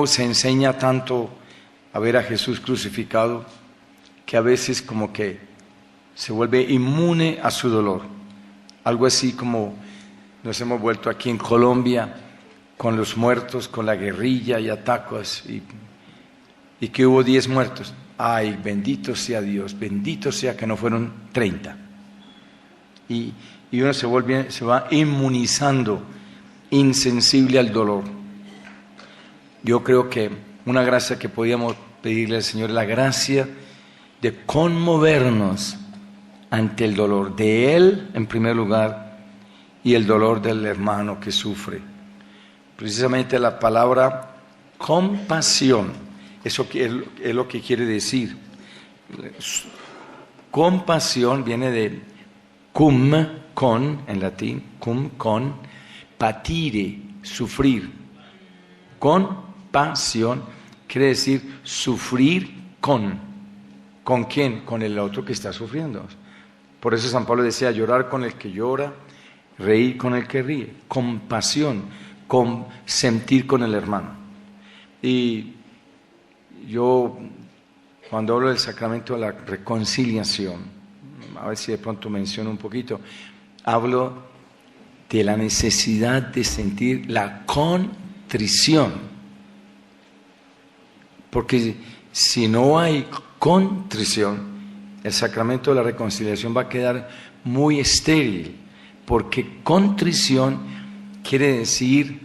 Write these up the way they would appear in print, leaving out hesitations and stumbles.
uno se enseña tanto a ver a Jesús crucificado que a veces como que se vuelve inmune a su dolor. Algo así como nos hemos vuelto aquí en Colombia con los muertos, con la guerrilla y atacos, y que hubo 10 muertos. Ay, bendito sea Dios, bendito sea que no fueron 30. Y uno se va inmunizando, insensible al dolor. Yo creo que una gracia que podíamos pedirle al Señor, la gracia de conmovernos ante el dolor de Él en primer lugar y el dolor del hermano que sufre. Precisamente la palabra compasión, eso es lo que quiere decir. Compasión viene de cum, con, en latín, cum, con, patire, sufrir. Compasión quiere decir sufrir con. ¿Con quién? Con el otro que está sufriendo. Por eso San Pablo decía, llorar con el que llora, reír con el que ríe. Compasión, con sentir con el hermano. Y yo, cuando hablo del sacramento de la reconciliación, a ver si de pronto menciono un poquito, hablo de la necesidad de sentir la contrición. Porque si no hay contrición, el sacramento de la reconciliación va a quedar muy estéril, porque contrición quiere decir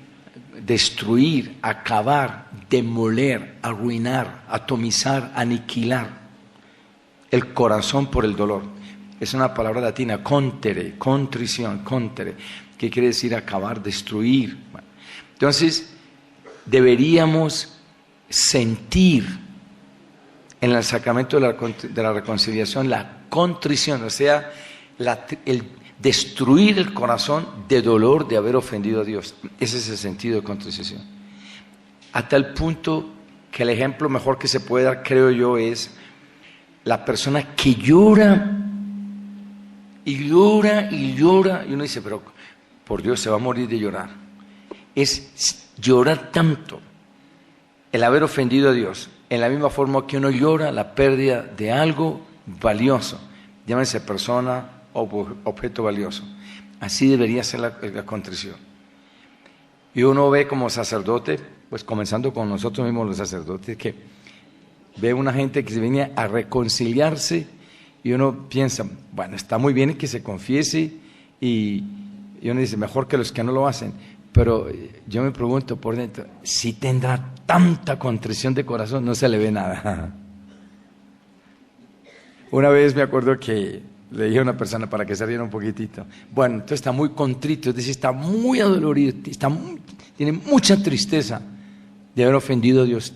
destruir, acabar, demoler, arruinar, atomizar, aniquilar el corazón por el dolor. Es una palabra latina, contere, contrición, contere, que quiere decir acabar, destruir. Bueno, entonces, deberíamos sentir en el sacramento de la reconciliación la contrición, o sea, el destruir el corazón de dolor de haber ofendido a Dios. Ese es el sentido de contrición. A tal punto que el ejemplo mejor que se puede dar, creo yo, es la persona que llora y llora y llora, y uno dice, pero por Dios se va a morir de llorar. Es llorar tanto el haber ofendido a Dios, en la misma forma que uno llora la pérdida de algo valioso, llámese persona o objeto valioso. Así debería ser la contrición. Y uno ve como sacerdote, pues comenzando con nosotros mismos los sacerdotes, que ve una gente que se venía a reconciliarse y uno piensa, bueno, está muy bien que se confiese y uno dice, mejor que los que no lo hacen. Pero yo me pregunto por dentro, si tendrá tanta contrición de corazón, no se le ve nada. Una vez me acuerdo que le dije a una persona para que se riera un poquitito, bueno, entonces está muy contrito, es decir, está muy adolorido, tiene mucha tristeza de haber ofendido a Dios,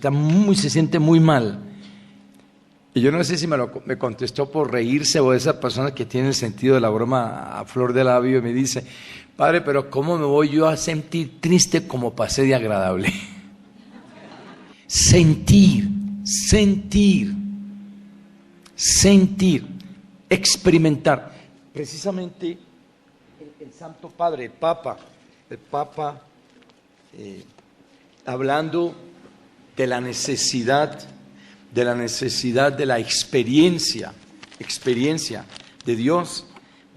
se siente muy mal. Y yo no sé si me contestó por reírse o esa persona que tiene el sentido de la broma a flor de labio y me dice, padre, pero ¿cómo me voy yo a sentir triste como pasé de agradable? Sentir, experimentar. Precisamente el Santo Padre, el Papa, hablando de la necesidad de la experiencia de Dios,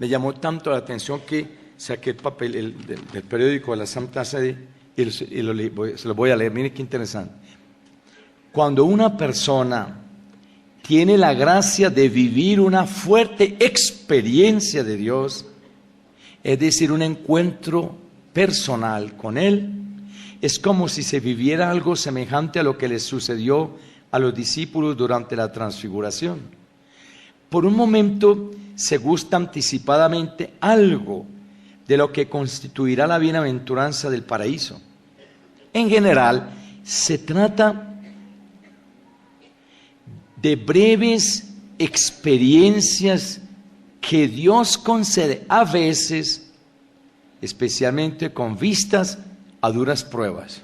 me llamó tanto la atención que saqué el papel del periódico de la Santa Sede y se lo voy a leer. Miren qué interesante. Cuando una persona tiene la gracia de vivir una fuerte experiencia de Dios, es decir, un encuentro personal con Él, es como si se viviera algo semejante a lo que les sucedió a los discípulos durante la transfiguración. Por un momento se gusta anticipadamente algo de lo que constituirá la bienaventuranza del paraíso. En general, se trata de breves experiencias que Dios concede a veces, especialmente con vistas a duras pruebas.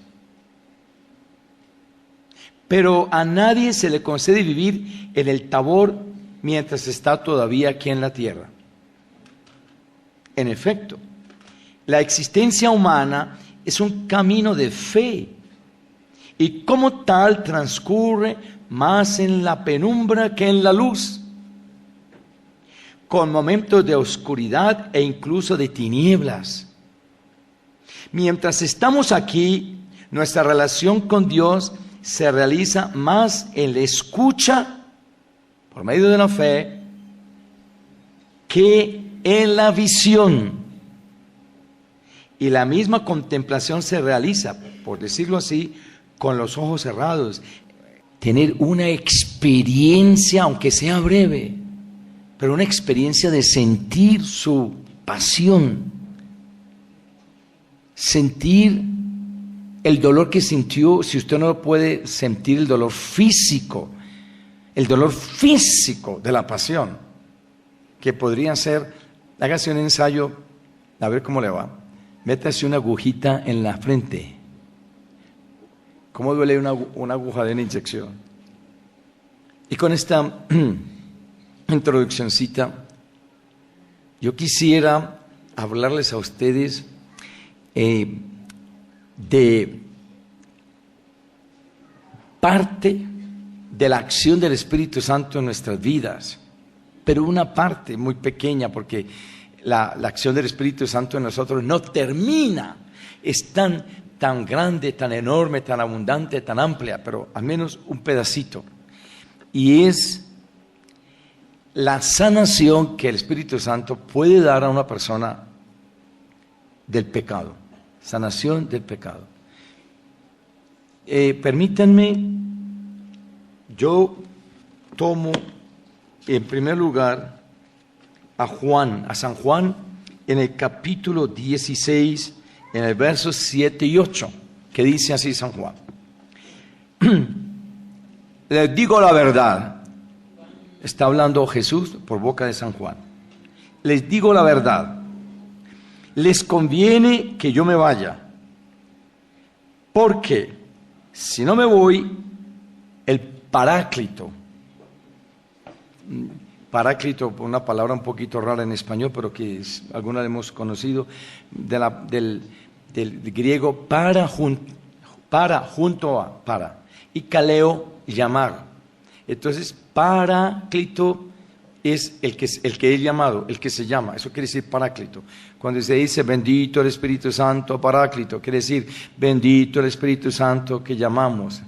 Pero a nadie se le concede vivir en el Tabor mientras está todavía aquí en la tierra. En efecto, la existencia humana es un camino de fe y como tal transcurre más en la penumbra que en la luz, con momentos de oscuridad e incluso de tinieblas. Mientras estamos aquí, nuestra relación con Dios se realiza más en la escucha, por medio de la fe, que en la visión. Y la misma contemplación se realiza, por decirlo así, con los ojos cerrados. Tener una experiencia, aunque sea breve, pero una experiencia de sentir su pasión, sentir el dolor que sintió. Si usted no puede sentir el dolor físico de la pasión, que podría ser, hágase un ensayo, a ver cómo le va. Métase una agujita en la frente. ¿Cómo duele una aguja de una inyección? Y con esta introduccióncita, yo quisiera hablarles a ustedes de parte de la acción del Espíritu Santo en nuestras vidas, pero una parte muy pequeña, porque la acción del Espíritu Santo en nosotros no termina, es tan grande, tan enorme, tan abundante, tan amplia, pero al menos un pedacito, y es la sanación que el Espíritu Santo puede dar a una persona del pecado, sanación del pecado. Permítanme, yo tomo en primer lugar a San Juan, en el capítulo 16, en el versos 7 y 8, que dice así San Juan. Les digo la verdad, está hablando Jesús por boca de San Juan. Les digo la verdad, les conviene que yo me vaya, porque si no me voy, el Paráclito, una palabra un poquito rara en español, pero que alguna hemos conocido, del griego para, junto a, para, y kaleo, llamar. Entonces, Paráclito es el que es llamado, el que se llama, eso quiere decir Paráclito. Cuando se dice bendito el Espíritu Santo, Paráclito, quiere decir bendito el Espíritu Santo que llamamos,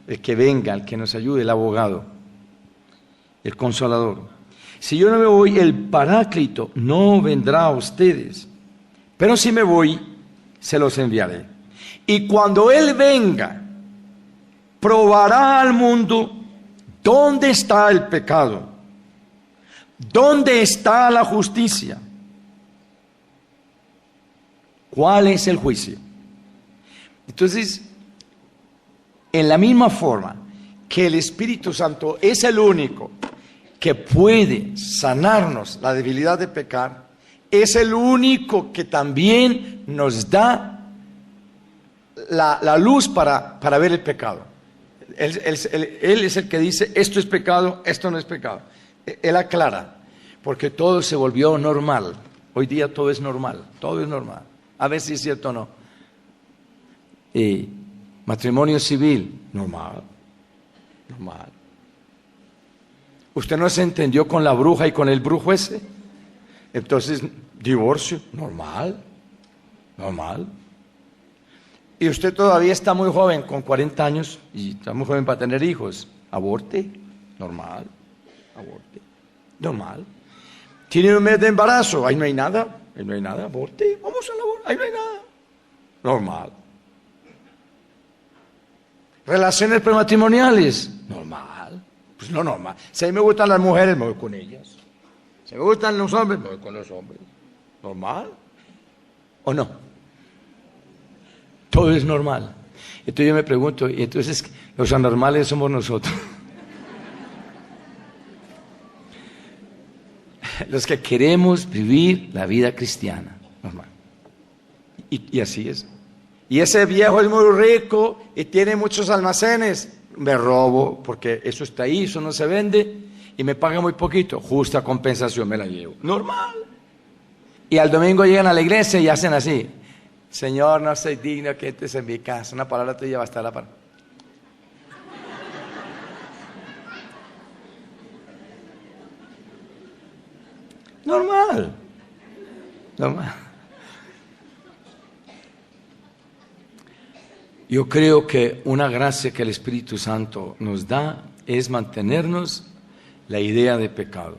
el que venga, el que nos ayude, el abogado, el consolador. Si yo no me voy, el Paráclito no vendrá a ustedes, pero si me voy, se los enviaré. Y cuando Él venga, probará al mundo dónde está el pecado, dónde está la justicia, cuál es el juicio. Entonces, en la misma forma que el Espíritu Santo es el único que puede sanarnos la debilidad de pecar, es el único que también nos da la luz para ver el pecado. Él es el que dice, esto es pecado, esto no es pecado. Él aclara, porque todo se volvió normal. Hoy día todo es normal, todo es normal. A ver si es cierto o no. Matrimonio civil, normal, normal. ¿Usted no se entendió con la bruja y con el brujo ese? Entonces, divorcio, normal, normal. Y usted todavía está muy joven, con 40 años, y está muy joven para tener hijos. Aborte, normal, aborte, normal. Tiene un mes de embarazo, ahí no hay nada, aborte, vamos a la aborto, ahí no hay nada, normal. Relaciones prematrimoniales, normal, pues no normal. Si a mí me gustan las mujeres, me voy con ellas. Si me gustan los hombres, me voy con los hombres. ¿Normal o no? Todo es normal. Entonces yo me pregunto, y entonces los anormales somos nosotros. Los que queremos vivir la vida cristiana, normal. Y así es. Y ese viejo es muy rico y tiene muchos almacenes. Me robo porque eso está ahí, eso no se vende y me paga muy poquito. Justa compensación, me la llevo. Normal. Y al domingo llegan a la iglesia y hacen así. Señor, no soy digno que entres en mi casa. Una palabra tuya va a estar la palabra. Normal. Normal. Yo creo que una gracia que el Espíritu Santo nos da es mantenernos la idea de pecado.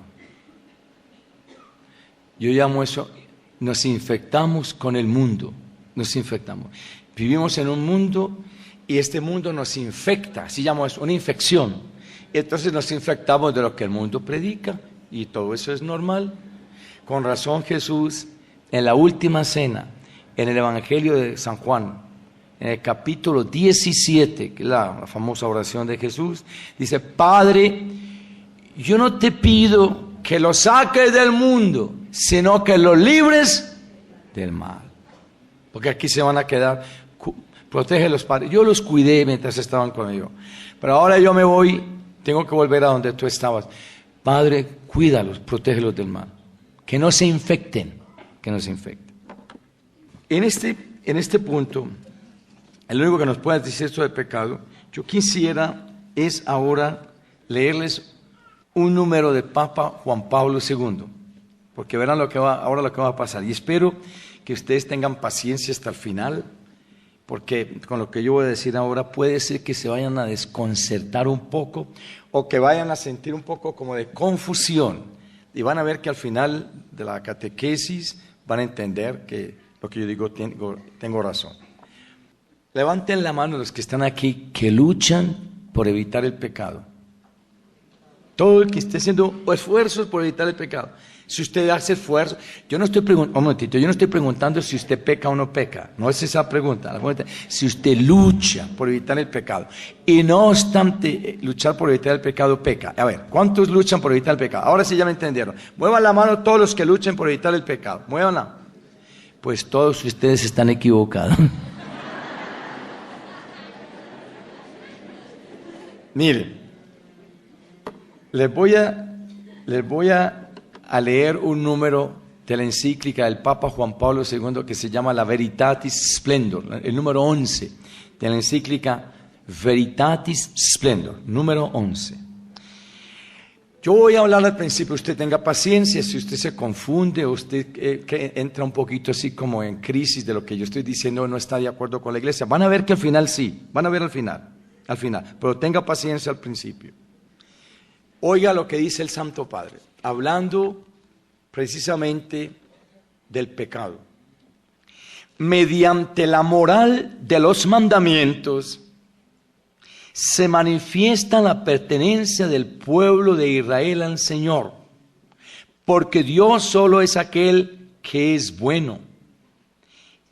Yo llamo eso, nos infectamos con el mundo, nos infectamos. Vivimos en un mundo y este mundo nos infecta, así llamo eso, una infección. Y entonces nos infectamos de lo que el mundo predica y todo eso es normal. Con razón Jesús, en la última cena, en el Evangelio de San Juan, en el capítulo 17, que es la famosa oración de Jesús, dice: Padre, yo no te pido que los saques del mundo, sino que los libres del mal. Porque aquí se van a quedar, protege a los padres. Yo los cuidé mientras estaban conmigo, pero ahora yo me voy, tengo que volver a donde tú estabas. Padre, cuídalos, protégelos del mal. Que no se infecten, que no se infecten. En este punto, el único que nos puede decir esto de pecado, yo quisiera es ahora leerles un número de Papa Juan Pablo II, porque verán ahora lo que va a pasar. Y espero que ustedes tengan paciencia hasta el final, porque con lo que yo voy a decir ahora puede ser que se vayan a desconcertar un poco o que vayan a sentir un poco como de confusión. Y van a ver que al final de la catequesis van a entender que lo que yo digo tengo razón. Levanten la mano los que están aquí que luchan por evitar el pecado. Todo el que esté haciendo esfuerzos por evitar el pecado. Si usted hace esfuerzo, yo no estoy preguntando si usted peca o no peca. No es esa pregunta. La pregunta es si usted lucha por evitar el pecado. Y no obstante luchar por evitar el pecado, peca. A ver, ¿cuántos luchan por evitar el pecado? Ahora sí ya me entendieron. Muevan la mano todos los que luchen por evitar el pecado. Muévanla. Pues todos ustedes están equivocados. Miren, les voy a leer un número de la encíclica del Papa Juan Pablo II que se llama la Veritatis Splendor, el número 11 de la encíclica Veritatis Splendor, número 11. Yo voy a hablar al principio, usted tenga paciencia, si usted se confunde o usted que entra un poquito así como en crisis de lo que yo estoy diciendo, no está de acuerdo con la iglesia, van a ver que al final sí, van a ver al final, pero tenga paciencia al principio. Oiga lo que dice el Santo Padre, hablando precisamente del pecado. Mediante la moral de los mandamientos se manifiesta la pertenencia del pueblo de Israel al Señor, porque Dios solo es aquel que es bueno.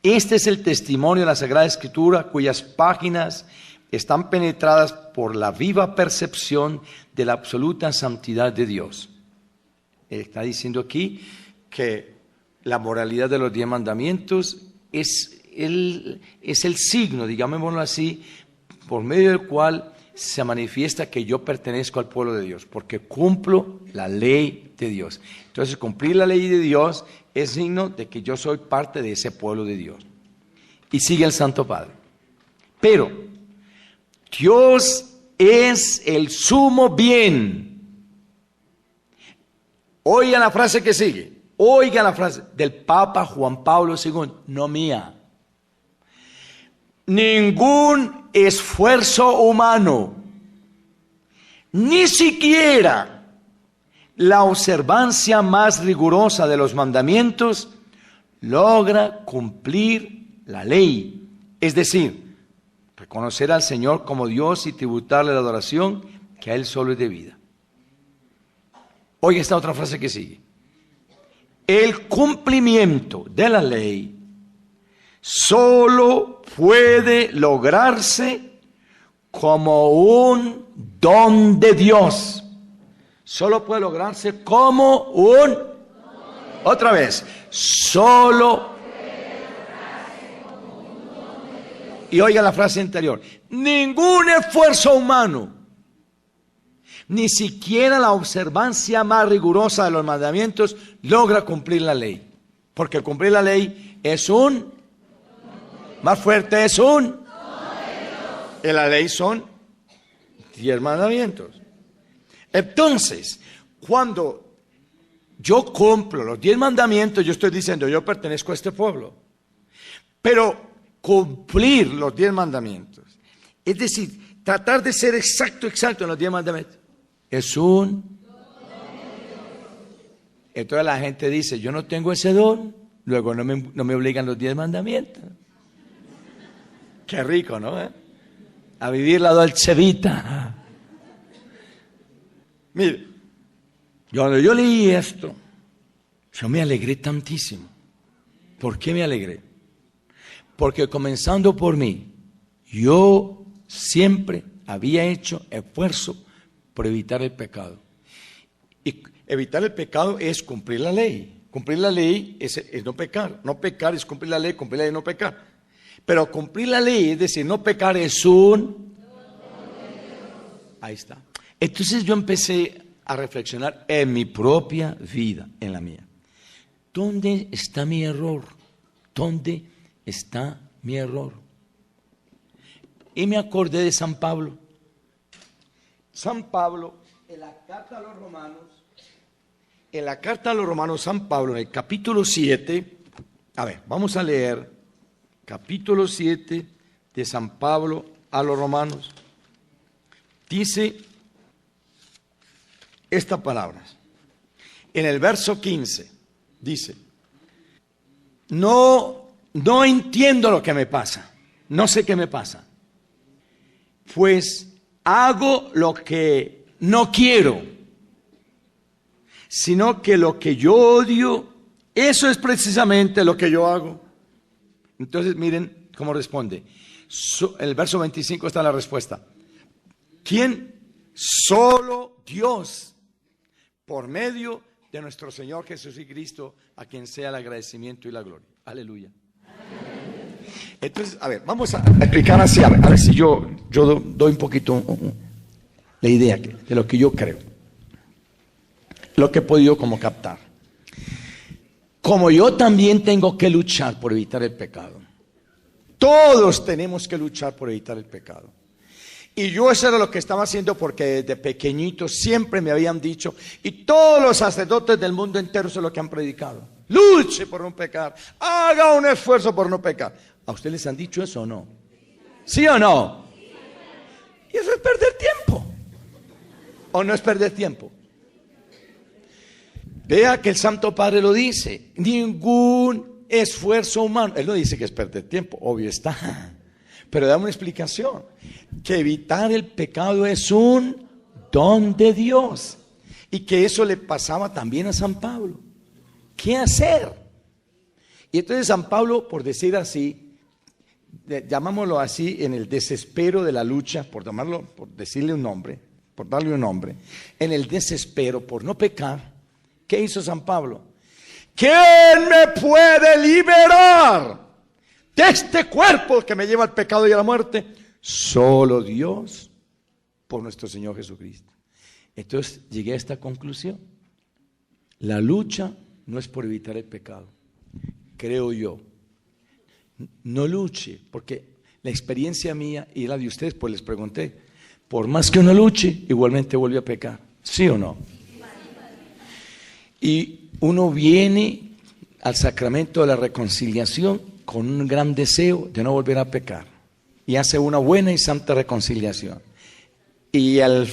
Este es el testimonio de la Sagrada Escritura, cuyas páginas están penetradas por la viva percepción de la absoluta santidad de Dios. Está diciendo aquí que la moralidad de los 10 mandamientos es el signo, digámoslo así, por medio del cual se manifiesta que yo pertenezco al pueblo de Dios, porque cumplo la ley de Dios. Entonces, cumplir la ley de Dios es signo de que yo soy parte de ese pueblo de Dios. Y sigue el Santo Padre. Pero Dios es el sumo bien. Oigan la frase que sigue. Oigan la frase del Papa Juan Pablo II, no mía. Ningún esfuerzo humano, ni siquiera la observancia más rigurosa de los mandamientos, logra cumplir la ley. Es decir, reconocer al Señor como Dios y tributarle la adoración que a Él solo es debida. Oiga esta otra frase que sigue. El cumplimiento de la ley solo puede lograrse como un don de Dios. Solo puede lograrse como un... Otra vez. Solo... Y oiga la frase anterior. Ningún esfuerzo humano, ni siquiera la observancia más rigurosa de los mandamientos logra cumplir la ley. Porque cumplir la ley es más fuerte es en la ley son 10 mandamientos. Entonces, cuando yo cumplo los 10 mandamientos, yo estoy diciendo, yo pertenezco a este pueblo. Pero cumplir los 10 mandamientos, es decir, tratar de ser exacto en los 10 mandamientos, es un... Entonces la gente dice, yo no tengo ese don, luego no me obligan los 10 mandamientos. Qué rico, ¿no? A vivir la dolce vita. Mire, cuando yo leí esto, yo me alegré tantísimo. ¿Por qué me alegré? Porque comenzando por mí, yo siempre había hecho esfuerzo por evitar el pecado. Y evitar el pecado es cumplir la ley. Cumplir la ley es no pecar. No pecar es cumplir la ley es no pecar. Pero cumplir la ley, es decir, no pecar es un... Ahí está. Entonces yo empecé a reflexionar en mi propia vida, en la mía. ¿Dónde está mi error? ¿Dónde está mi error? Y me acordé de San Pablo. San Pablo, en la carta a los Romanos, San Pablo, en el capítulo 7, a ver, vamos a leer capítulo 7 de San Pablo a los Romanos. Dice estas palabras. En el verso 15 dice, no entiendo lo que me pasa, no sé qué me pasa, pues hago lo que no quiero, sino que lo que yo odio, eso es precisamente lo que yo hago. Entonces miren cómo responde. El verso 25 está la respuesta. ¿Quién? Solo Dios, por medio de nuestro Señor Jesús y Cristo, a quien sea el agradecimiento y la gloria. Aleluya. Entonces, a ver, vamos a explicar así, a ver si yo doy un poquito la idea de lo que yo creo, lo que he podido como captar. Como yo también tengo que luchar por evitar el pecado. Todos tenemos que luchar por evitar el pecado. Y yo eso era lo que estaba haciendo porque desde pequeñito siempre me habían dicho, y todos los sacerdotes del mundo entero son lo que han predicado. Luche por no pecar, haga un esfuerzo por no pecar. ¿A ustedes les han dicho eso o no? ¿Sí o no? Y eso es perder tiempo. ¿O no es perder tiempo? Vea que el Santo Padre lo dice, ningún esfuerzo humano. Él no dice que es perder tiempo, obvio está. Pero da una explicación, que evitar el pecado es un don de Dios. Y que eso le pasaba también a San Pablo. ¿Qué hacer? Y entonces San Pablo, por decir así, llamámoslo así, en el desespero de la lucha, por decirle un nombre, por darle un nombre, en el desespero por no pecar, ¿qué hizo San Pablo? ¿Quién me puede liberar de este cuerpo que me lleva al pecado y a la muerte? Solo Dios, por nuestro Señor Jesucristo. Entonces llegué a esta conclusión. La lucha no es por evitar el pecado, creo yo. No luche, porque la experiencia mía y la de ustedes, pues les pregunté, por más que uno luche, igualmente vuelve a pecar, ¿sí o no? Y uno viene al sacramento de la reconciliación con un gran deseo de no volver a pecar. Y hace una buena y santa reconciliación. Y al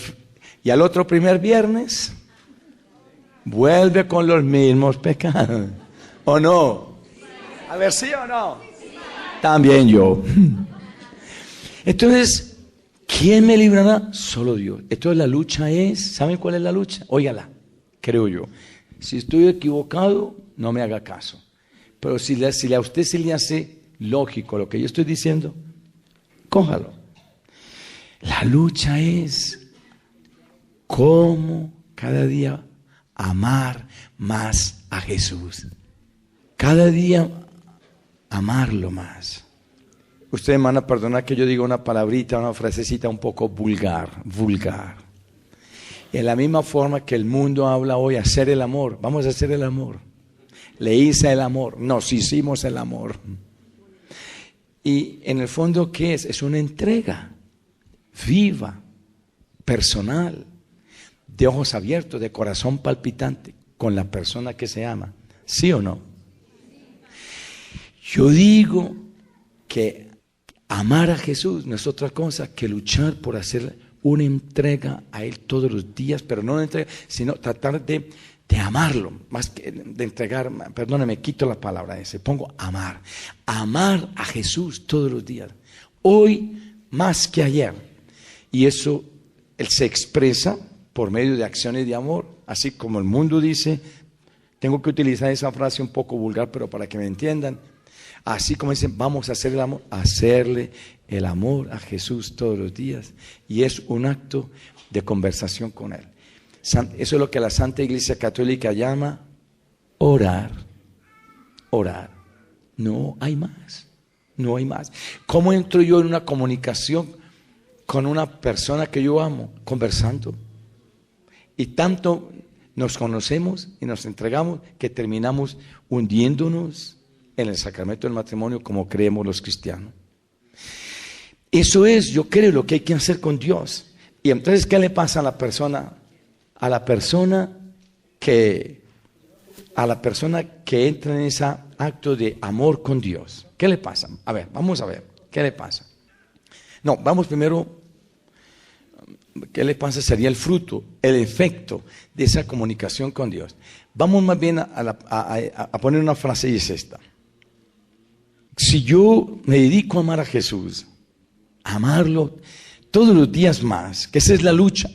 otro primer viernes, vuelve con los mismos pecados. ¿O no? A ver, ¿sí o no? También yo. Entonces, ¿quién me librará? Solo Dios. Entonces la lucha es, ¿saben cuál es la lucha? Óigala, creo yo. Si estoy equivocado, no me haga caso. Pero si a usted se le hace lógico lo que yo estoy diciendo, cójalo. La lucha es cómo cada día amar más a Jesús. Cada día amarlo más. Ustedes me van a perdonar que yo diga una palabrita, una frasecita un poco vulgar. En la misma forma que el mundo habla hoy, hacer el amor. Vamos a hacer el amor. Le hice el amor. Nos hicimos el amor. Y en el fondo, ¿qué es? Es una entrega viva, personal, de ojos abiertos, de corazón palpitante. con la persona que se ama. ¿Sí o no? Yo digo que amar a Jesús no es otra cosa que luchar por hacer una entrega a Él todos los días, pero no una entrega, sino tratar de amarlo, más que de entregar, perdóname, quito la palabra esa, pongo amar a Jesús todos los días, hoy más que ayer, y eso Él se expresa por medio de acciones de amor, así como el mundo dice, tengo que utilizar esa frase un poco vulgar, pero para que me entiendan, así como dicen, vamos a hacer el amor, hacerle el amor a Jesús todos los días, y es un acto de conversación con Él. Eso es lo que la Santa Iglesia Católica llama orar. Orar. No hay más. No hay más. ¿Cómo entro yo en una comunicación con una persona que yo amo? Conversando. Y tanto nos conocemos y nos entregamos que terminamos hundiéndonos en el sacramento del matrimonio como creemos los cristianos. Eso es, yo creo, lo que hay que hacer con Dios. Y entonces, ¿qué le pasa a la persona? A la persona que entra en ese acto de amor con Dios. ¿Qué le pasa? A ver, vamos a ver, ¿qué le pasa? No, vamos primero, ¿qué le pasa? Sería el fruto, el efecto de esa comunicación con Dios. Vamos más bien a poner una frase y es esta. Si yo me dedico a amar a Jesús, a amarlo todos los días más, que esa es la lucha.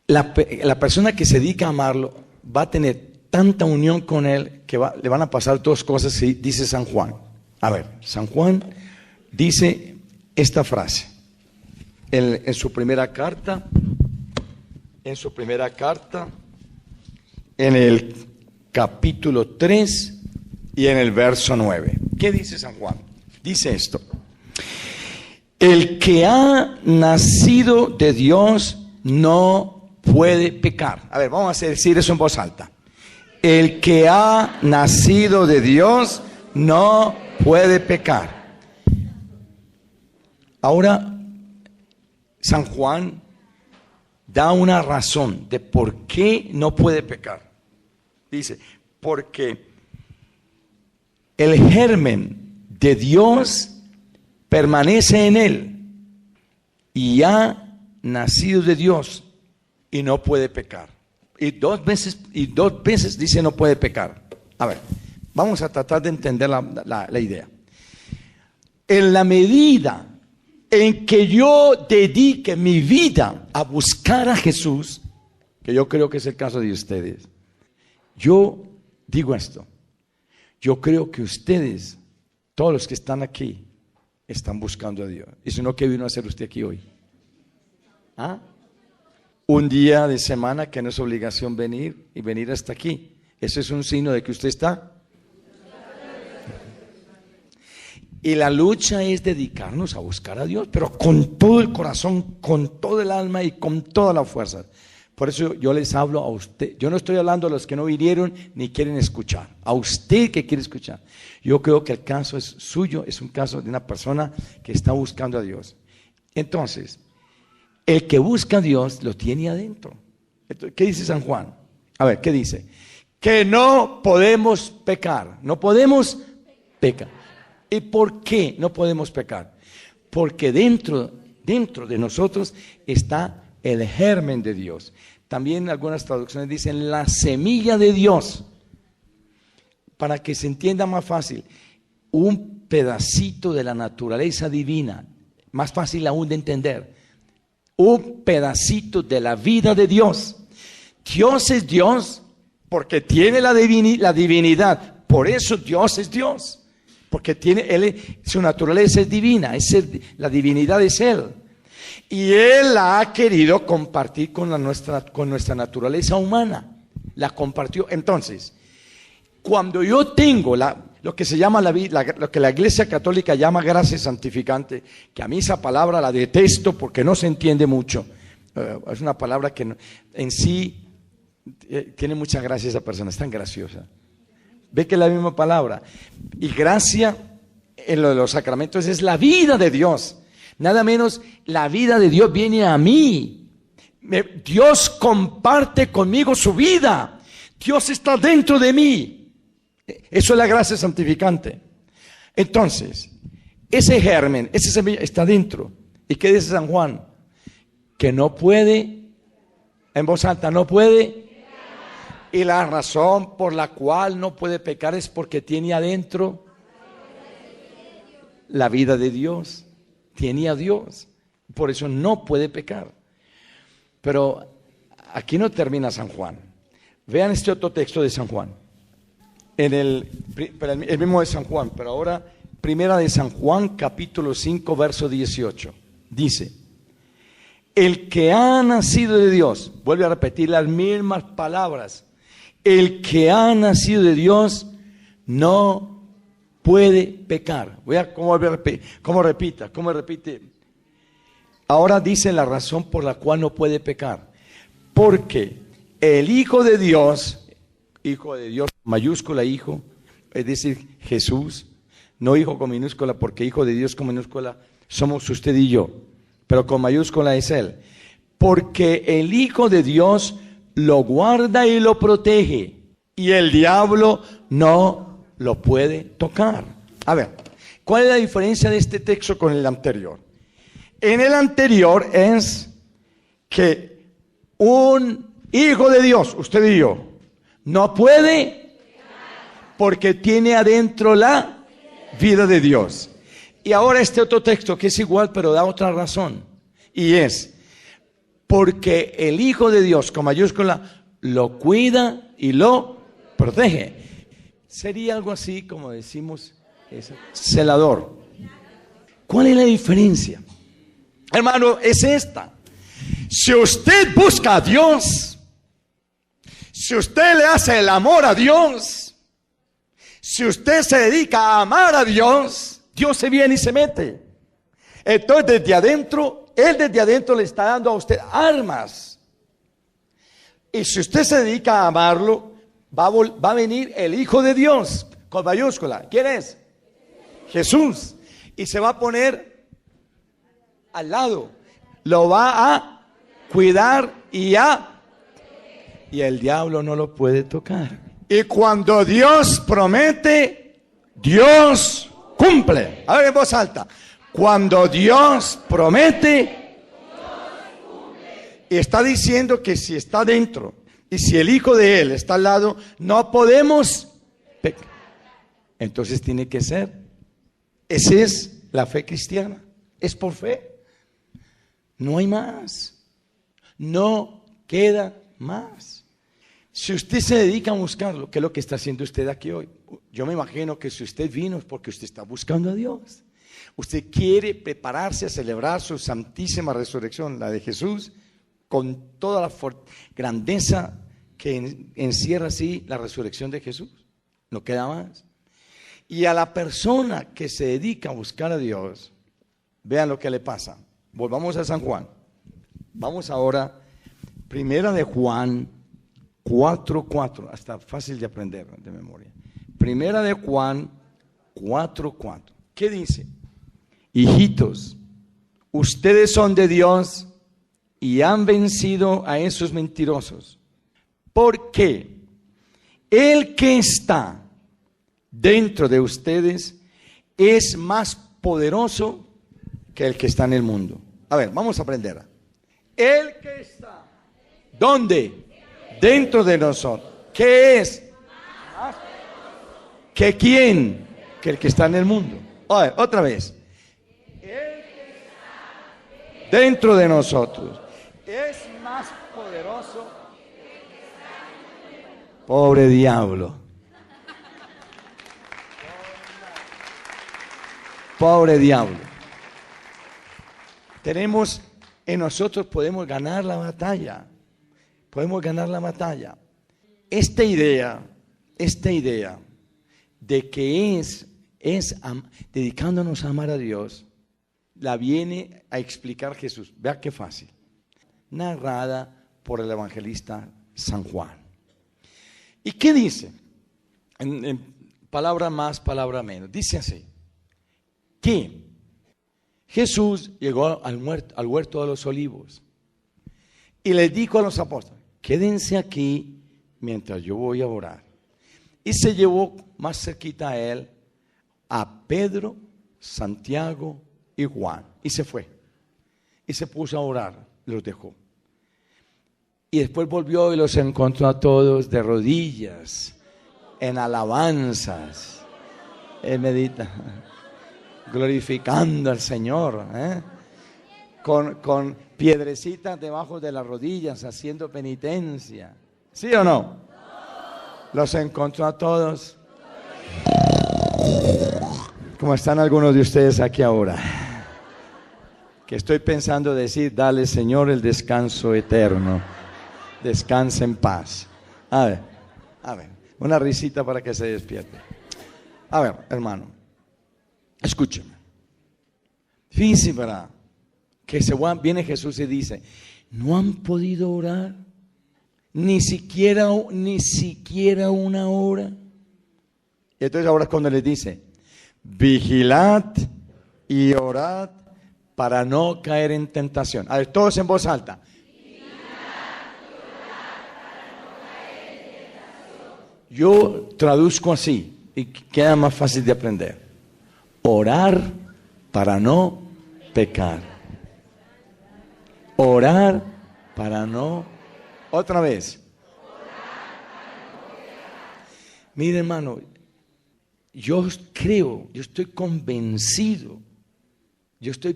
La persona que se dedica a amarlo va a tener tanta unión con Él que le van a pasar dos cosas, dice San Juan. A ver, San Juan dice esta frase en su primera carta, en el capítulo 3 y en el verso 9. ¿Qué dice San Juan? Dice esto: el que ha nacido de Dios no puede pecar. A ver, vamos a decir eso en voz alta. El que ha nacido de Dios no puede pecar. Ahora, San Juan da una razón de por qué no puede pecar. Dice, porque el germen de Dios permanece en él y ha nacido de Dios y no puede pecar. Y dos veces dice no puede pecar. A ver, vamos a tratar de entender la idea. En la medida en que yo dedique mi vida a buscar a Jesús, que yo creo que es el caso de ustedes, yo digo esto, yo creo que ustedes, todos los que están aquí, están buscando a Dios. ¿Y si no, qué vino a hacer usted aquí hoy? ¿Ah? Un día de semana que no es obligación venir y venir hasta aquí. Eso es un signo de que usted está. Y la lucha es dedicarnos a buscar a Dios, pero con todo el corazón, con todo el alma y con toda la fuerza. Por eso yo les hablo a usted. Yo no estoy hablando a los que no vinieron ni quieren escuchar. A usted que quiere escuchar. Yo creo que el caso es suyo, es un caso de una persona que está buscando a Dios. Entonces, el que busca a Dios lo tiene adentro. ¿Qué dice San Juan? A ver, ¿qué dice? Que no podemos pecar. No podemos pecar. ¿Y por qué no podemos pecar? Porque dentro de nosotros está el germen de Dios. También algunas traducciones dicen la semilla de Dios. Para que se entienda más fácil, un pedacito de la naturaleza divina, más fácil aún de entender. Un pedacito de la vida de Dios. Dios es Dios porque tiene la divinidad. Por eso Dios es Dios. Porque su naturaleza es divina. La divinidad es Él. Y Él la ha querido compartir con nuestra naturaleza humana. La compartió. Entonces, cuando yo tengo lo que se llama lo que la Iglesia Católica llama gracia santificante, que a mí esa palabra la detesto porque no se entiende mucho. Es una palabra que en sí tiene mucha gracia esa persona, es tan graciosa. Ve que es la misma palabra. Y gracia en lo de los sacramentos es la vida de Dios. Nada menos la vida de Dios viene a mí. Dios comparte conmigo su vida. Dios está dentro de mí. Eso es la gracia santificante. Entonces, ese germen, esa semilla está dentro. ¿Y qué dice San Juan? Que no puede, en voz alta, no puede. Y la razón por la cual no puede pecar es porque tiene adentro la vida de Dios. Tiene a Dios. Por eso no puede pecar. Pero aquí no termina San Juan. Vean este otro texto de San Juan. El mismo de San Juan, pero ahora primera de San Juan, capítulo 5, verso 18. Dice: el que ha nacido de Dios, vuelve a repetir las mismas palabras, el que ha nacido de Dios no puede pecar. Voy a cómo repite. Ahora dice la razón por la cual no puede pecar. Porque el Hijo de Dios mayúscula Hijo, es decir, Jesús, no Hijo con minúscula, porque Hijo de Dios con minúscula somos usted y yo, pero con mayúscula es Él. Porque el Hijo de Dios lo guarda y lo protege, y el diablo no lo puede tocar. A ver, ¿cuál es la diferencia de este texto con el anterior? En el anterior es que un hijo de Dios, usted y yo, no puede porque tiene adentro la vida de Dios. Y ahora este otro texto que es igual pero da otra razón. Y es porque el Hijo de Dios con mayúscula lo cuida y lo protege. Sería algo así como decimos, celador. ¿Cuál es la diferencia? Hermano, es esta. Si usted busca a Dios, si usted le hace el amor a Dios, si usted se dedica a amar a Dios, Dios se viene y se mete. Entonces desde adentro, Él desde adentro le está dando a usted armas. Y si usted se dedica a amarlo, va a venir el Hijo de Dios, con mayúscula. ¿Quién es? Jesús. Y se va a poner al lado, lo va a cuidar y el diablo no lo puede tocar. Y cuando Dios promete, Dios cumple. A ver en voz alta. Cuando Dios promete, y está diciendo que si está dentro y si el Hijo de Él está al lado, no podemos pecar. Entonces tiene que ser. Esa es la fe cristiana. Es por fe. No hay más. No queda más. Si usted se dedica a buscarlo, ¿qué es lo que está haciendo usted aquí hoy? Yo me imagino que si usted vino es porque usted está buscando a Dios. Usted quiere prepararse a celebrar su santísima resurrección, la de Jesús, con toda la grandeza que encierra así la resurrección de Jesús. No queda más. Y a la persona que se dedica a buscar a Dios, vean lo que le pasa. Volvamos a San Juan. Vamos ahora, primera de Juan 4:4, hasta fácil de aprender de memoria. Primera de Juan 4:4. ¿Qué dice? Hijitos, ustedes son de Dios y han vencido a esos mentirosos. Porque el que está dentro de ustedes es más poderoso que el que está en el mundo. A ver, vamos a aprender. El que está, ¿dónde? Dentro de nosotros. ¿Qué es? Más ¿que quién? Que el que está en el mundo. A ver, otra vez. El que está dentro de nosotros es más poderoso. Pobre diablo. Pobre diablo. Tenemos en nosotros, podemos ganar la batalla. Podemos ganar la batalla. Esta idea de que es dedicándonos a amar a Dios, la viene a explicar Jesús. Vea qué fácil. Narrada por el evangelista San Juan. ¿Y qué dice? En palabra más, palabra menos. Dice así. Que Jesús llegó al huerto de los olivos Y les dijo a los apóstoles, quédense aquí mientras yo voy a orar. Y se llevó más cerquita a él a Pedro, Santiago y Juan. Y se fue. Y se puso a orar. Los dejó. Y después volvió y los encontró a todos de rodillas, en alabanzas. Él medita, glorificando al Señor, con piedrecitas debajo de las rodillas, haciendo penitencia. ¿Sí o no? Los encontró a todos. Como están algunos de ustedes aquí ahora, que estoy pensando decir, dale Señor el descanso eterno, descansa en paz. A ver, una risita para que se despierte. A ver, hermano, escúcheme. Fíjense, ¿verdad? Que viene Jesús y dice, ¿no han podido orar? Ni siquiera una hora. Y entonces ahora es cuando les dice, vigilad y orad para no caer en tentación. A ver, todos en voz alta. Yo traduzco así y queda más fácil de aprender. Orar para no pecar. Orar para no... Otra vez. Mire, hermano, yo estoy convencido,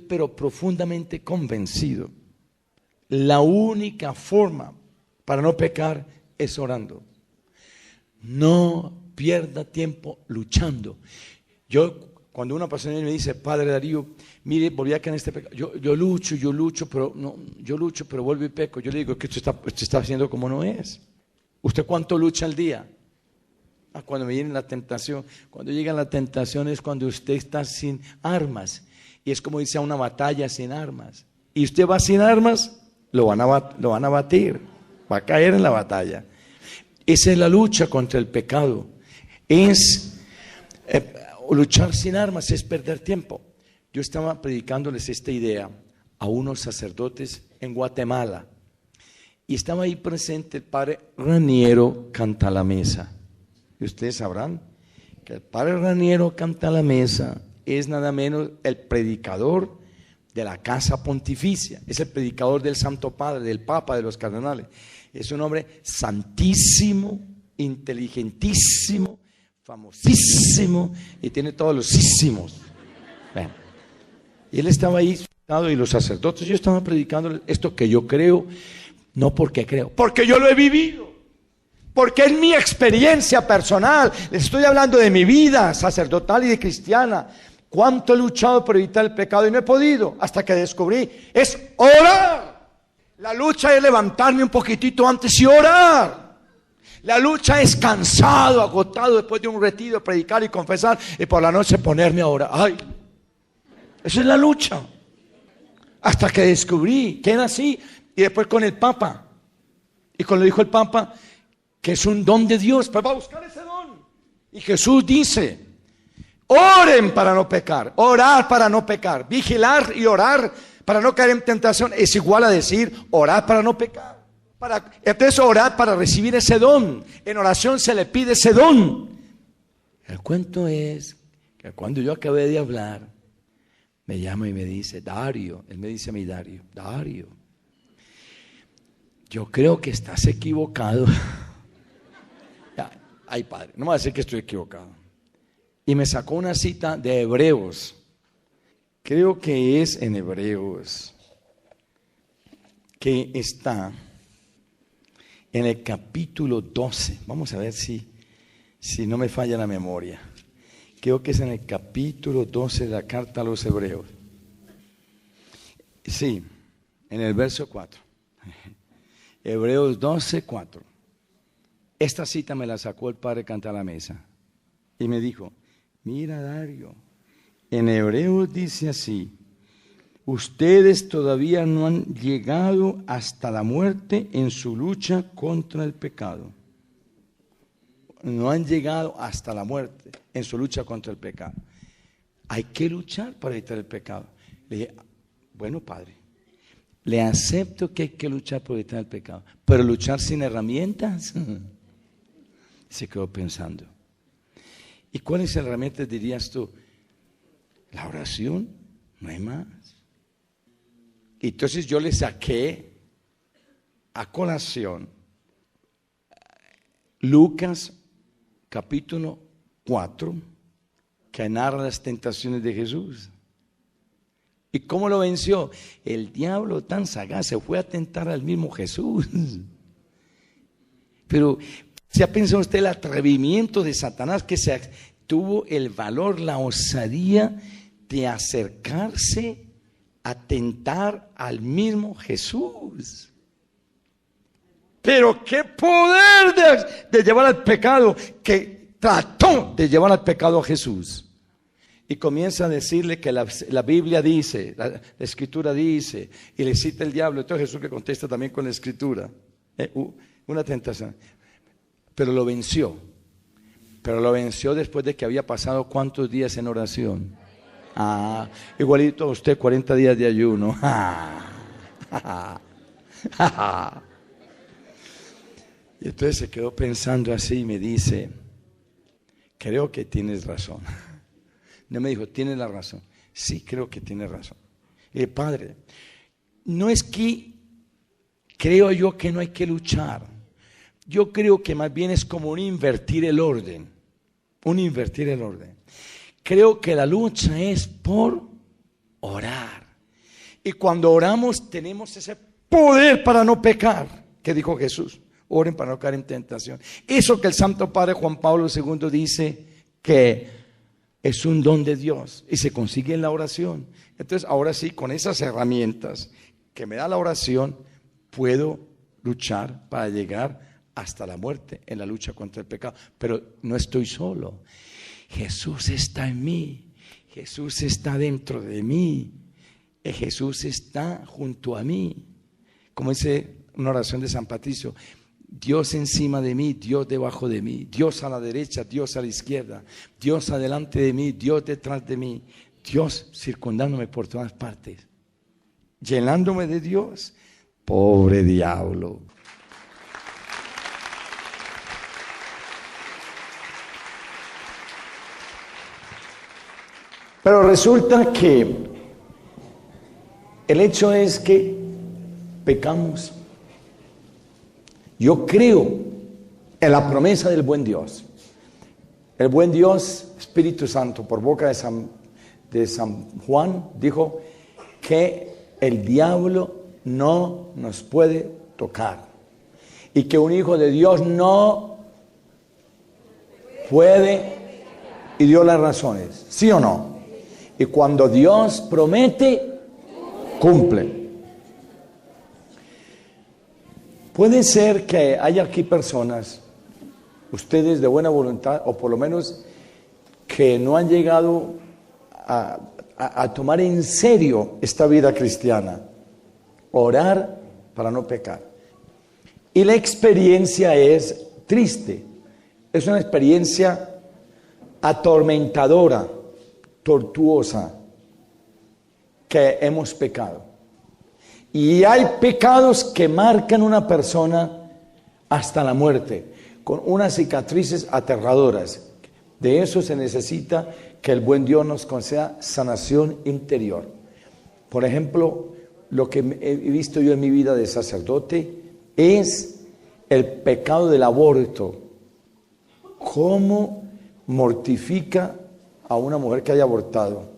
pero profundamente convencido. La única forma para no pecar es orando. No pierda tiempo luchando. Cuando una persona me dice, Padre Darío, mire, volví a caer en este pecado. Yo lucho, pero vuelvo y peco. Yo le digo que usted está haciendo como no es. ¿Usted cuánto lucha al día? Cuando me viene la tentación. Cuando llega la tentación es cuando usted está sin armas. Y es como dice a una batalla sin armas. Y usted va sin armas, lo van a batir. Va a caer en la batalla. Esa es la lucha contra el pecado. Luchar sin armas es perder tiempo. Yo estaba predicándoles esta idea a unos sacerdotes en Guatemala. Y estaba ahí presente el padre Raniero Cantalamesa. Y ustedes sabrán que el padre Raniero Cantalamesa es nada menos el predicador de la Casa Pontificia. Es el predicador del Santo Padre, del Papa, de los cardenales. Es un hombre santísimo, inteligentísimo, famosísimo y tiene todos los sísimos. Bueno, y él estaba ahí sentado y los sacerdotes, yo estaba predicando esto que yo creo, no porque creo, porque yo lo he vivido, porque es mi experiencia personal. Les estoy hablando de mi vida sacerdotal y de cristiana. Cuánto he luchado por evitar el pecado y no he podido, hasta que descubrí, es orar. La lucha es levantarme un poquitito antes y orar. La lucha es cansado, agotado después de un retiro, predicar y confesar, y por la noche ponerme a orar. ¡Ay! Esa es la lucha. Hasta que descubrí que era así. Y después con el Papa. Y cuando dijo el Papa que es un don de Dios, pues va a buscar ese don. Y Jesús dice, oren para no pecar, orar para no pecar, vigilar y orar para no caer en tentación es igual a decir orar para no pecar. Entonces orar para recibir ese don. En oración se le pide ese don. El cuento es que cuando yo acabé de hablar, me llama y me dice, Dario, él me dice a mí, Dario, yo creo que estás equivocado. Ay, padre, no me va a decir que estoy equivocado. Y me sacó una cita de Hebreos. Creo que es en Hebreos, que está en el capítulo 12. Vamos a ver si no me falla la memoria. Creo que es en el capítulo 12 de la carta a los Hebreos. Sí, en el verso 4. Hebreos 12, 4. Esta cita me la sacó el padre Cantalamesa y me dijo, mira Dario, en Hebreos dice así, ustedes todavía no han llegado hasta la muerte en su lucha contra el pecado. No han llegado hasta la muerte en su lucha contra el pecado. Hay que luchar para evitar el pecado. Le dije, bueno, padre, Le acepto que hay que luchar por evitar el pecado, pero luchar sin herramientas. Se quedó pensando. ¿Y cuáles herramientas dirías tú? La oración, no hay más. Y entonces yo le saqué a colación Lucas capítulo 4, que narra las tentaciones de Jesús. ¿Y cómo lo venció? El diablo tan sagaz se fue a tentar al mismo Jesús. Pero ¿se ha pensado usted el atrevimiento de Satanás, que tuvo el valor, la osadía de acercarse a tentar al mismo Jesús? Pero qué poder de llevar al pecado, que trató de llevar al pecado a Jesús. Y comienza a decirle que la Biblia dice, la Escritura dice, y le cita el diablo. Entonces Jesús le contesta también con la Escritura. Una tentación. Pero lo venció. Pero lo venció después de que había pasado ¿cuántos días en oración? Igualito a usted, 40 días de ayuno. Y entonces se quedó pensando así y me dice, creo que tienes razón. No me dijo, tienes la razón. Sí, creo que tienes razón. Y padre, no es que creo yo que no hay que luchar. Yo creo que más bien es como un invertir el orden. Un invertir el orden. Creo que la lucha es por orar. Y cuando oramos tenemos ese poder para no pecar, que dijo Jesús. Oren para no caer en tentación. Eso que el Santo Padre Juan Pablo II dice que es un don de Dios y se consigue en la oración. Entonces ahora sí, con esas herramientas que me da la oración, puedo luchar para llegar hasta la muerte en la lucha contra el pecado. Pero no estoy solo. Jesús está en mí. Jesús está dentro de mí. Jesús está junto a mí. Como dice una oración de San Patricio, Dios encima de mí, Dios debajo de mí, Dios a la derecha, Dios a la izquierda, Dios adelante de mí, Dios detrás de mí, Dios circundándome por todas partes, llenándome de Dios. Pobre diablo. Pero resulta que el hecho es que pecamos. Yo creo en la promesa del buen Dios. El buen Dios, Espíritu Santo, por boca de San Juan, dijo que el diablo no nos puede tocar. Y que un hijo de Dios no puede, y dio las razones, ¿sí o no? Y cuando Dios promete, cumple. Puede ser que haya aquí personas, ustedes de buena voluntad, o por lo menos que no han llegado a tomar en serio esta vida cristiana, orar para no pecar. Y la experiencia es triste, es una experiencia atormentadora, tortuosa, que hemos pecado. Y hay pecados que marcan una persona hasta la muerte, con unas cicatrices aterradoras. De eso se necesita que el buen Dios nos conceda sanación interior. Por ejemplo, lo que he visto yo en mi vida de sacerdote es el pecado del aborto. ¿Cómo mortifica a una mujer que haya abortado?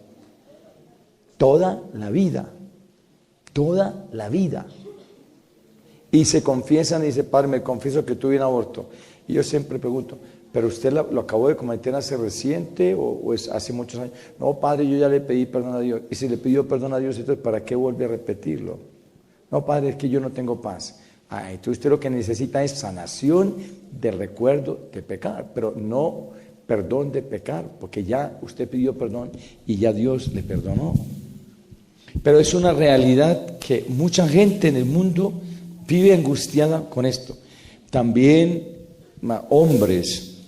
Toda la vida. Toda la vida. Y se confiesan y dice, padre, me confieso que tuve un aborto. Y yo siempre pregunto, ¿pero usted lo acabó de cometer hace reciente o es hace muchos años? No, padre, yo ya le pedí perdón a Dios. Y si le pidió perdón a Dios, entonces ¿para qué vuelve a repetirlo? No, padre, es que yo no tengo paz. Entonces usted lo que necesita es sanación de recuerdo de pecar, pero no perdón de pecar, porque ya usted pidió perdón y ya Dios le perdonó. Pero es una realidad que mucha gente en el mundo vive angustiada con esto. También hombres,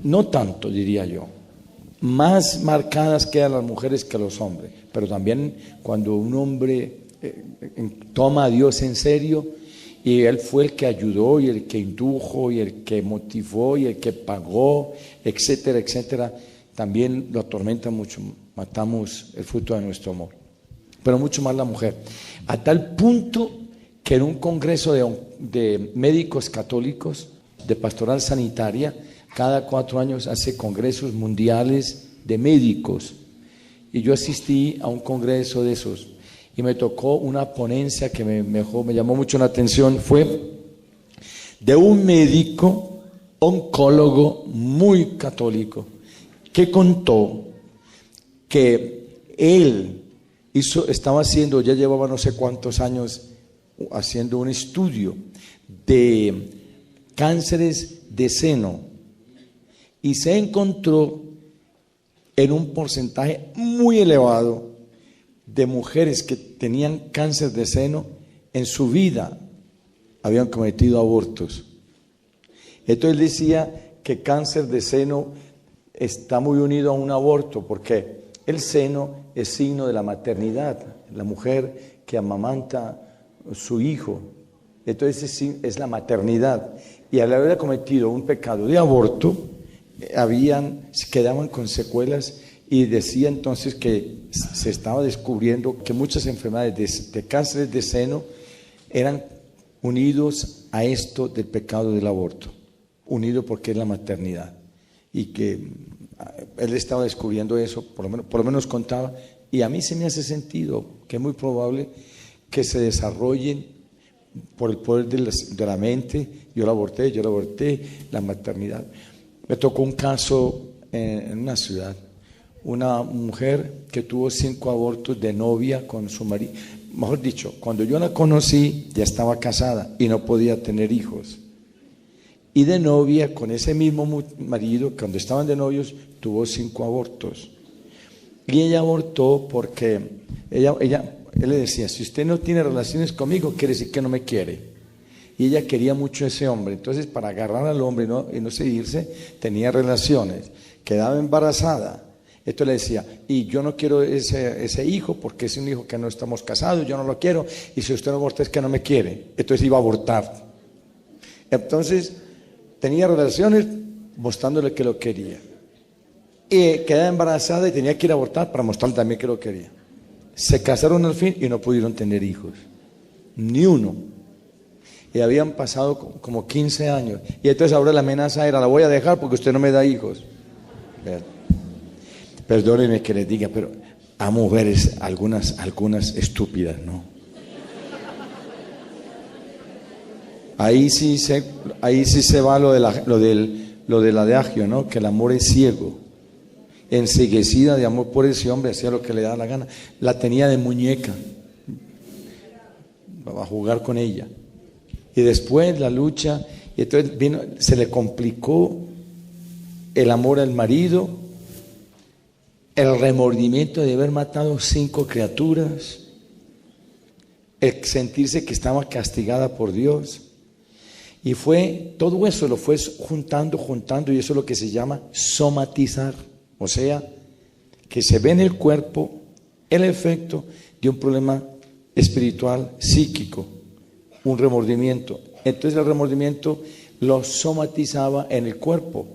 no tanto diría yo, más marcadas quedan las mujeres que los hombres. Pero también cuando un hombre toma a Dios en serio, y él fue el que ayudó y el que indujo y el que motivó y el que pagó, etcétera, etcétera, también lo atormenta mucho. Matamos el fruto de nuestro amor, pero mucho más la mujer, a tal punto que en un congreso de médicos católicos de pastoral sanitaria, cada 4 años hace congresos mundiales de médicos, y yo asistí a un congreso de esos y me tocó una ponencia que me llamó mucho la atención. Fue de un médico oncólogo muy católico que contó que él estaba haciendo, ya llevaba no sé cuántos años haciendo un estudio de cánceres de seno, y se encontró en un porcentaje muy elevado de mujeres que tenían cáncer de seno en su vida habían cometido abortos. Entonces decía que cáncer de seno está muy unido a un aborto, porque el seno es signo de la maternidad, la mujer que amamanta a su hijo. Entonces es la maternidad, y al haber cometido un pecado de aborto quedaban con secuelas, y decía entonces que se estaba descubriendo que muchas enfermedades de cáncer de seno eran unidos a esto del pecado del aborto, unido porque es la maternidad, y que él estaba descubriendo eso, por lo menos contaba, y a mí se me hace sentido que es muy probable que se desarrollen por el poder de la mente. Yo lo aborté, la maternidad. Me tocó un caso en una ciudad, una mujer que tuvo 5 abortos de novia con su marido. Mejor dicho, cuando yo la conocí ya estaba casada y no podía tener hijos. Y de novia con ese mismo marido, cuando estaban de novios, tuvo 5 abortos. Y ella abortó porque él le decía: si usted no tiene relaciones conmigo, quiere decir que no me quiere. Y ella quería mucho a ese hombre. Entonces, para agarrar al hombre y no seguirse, tenía relaciones, quedaba embarazada. Esto le decía: y yo no quiero ese hijo, porque es un hijo que no estamos casados, yo no lo quiero, y si usted no aborta es que no me quiere. Entonces iba a abortar. Entonces tenía relaciones mostrándole que lo quería, y quedaba embarazada y tenía que ir a abortar para mostrarle también que lo quería. Se casaron al fin y no pudieron tener hijos, ni uno, y habían pasado como 15 años, y entonces ahora la amenaza era: la voy a dejar porque usted no me da hijos. Perdónenme que les diga, pero a mujeres algunas estúpidas, ¿no? Ahí sí se va lo del adagio, ¿no? Que el amor es ciego. Enceguecida de amor por ese hombre, hacía lo que le daba la gana. La tenía de muñeca, a jugar con ella. Y después la lucha, y entonces se le complicó el amor al marido, el remordimiento de haber matado 5 criaturas, el sentirse que estaba castigada por Dios. Y todo eso lo fue juntando, y eso es lo que se llama somatizar. O sea, que se ve en el cuerpo el efecto de un problema espiritual, psíquico, un remordimiento. Entonces el remordimiento lo somatizaba en el cuerpo,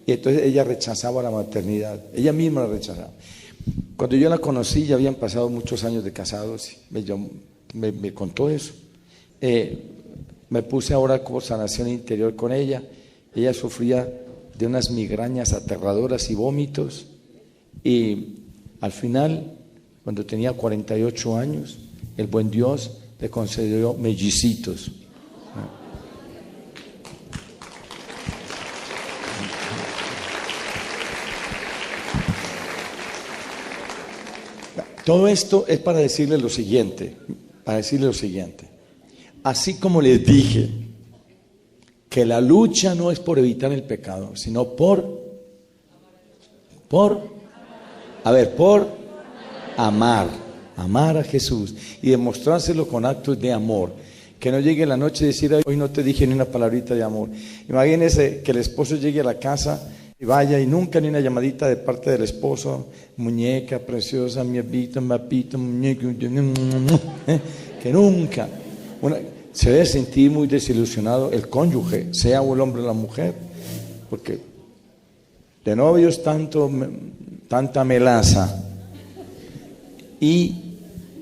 y entonces ella rechazaba la maternidad, ella misma la rechazaba. Cuando yo la conocí, ya habían pasado muchos años de casados, me contó eso. Me puse ahora como sanación interior con ella. Ella sufría de unas migrañas aterradoras y vómitos, y al final, cuando tenía 48 años, el buen Dios le concedió mellicitos. Todo esto es para decirle lo siguiente, así como les dije que la lucha no es por evitar el pecado, sino por amar a Jesús y demostrárselo con actos de amor. Que no llegue la noche y decir: hoy no te dije ni una palabrita de amor. Imagínense que el esposo llegue a la casa Y vaya, y nunca ni una llamadita de parte del esposo, muñeca preciosa, mi apito, muñeca, que nunca. Se debe sentir muy desilusionado el cónyuge, sea o el hombre o la mujer, porque de novios tanta melaza, y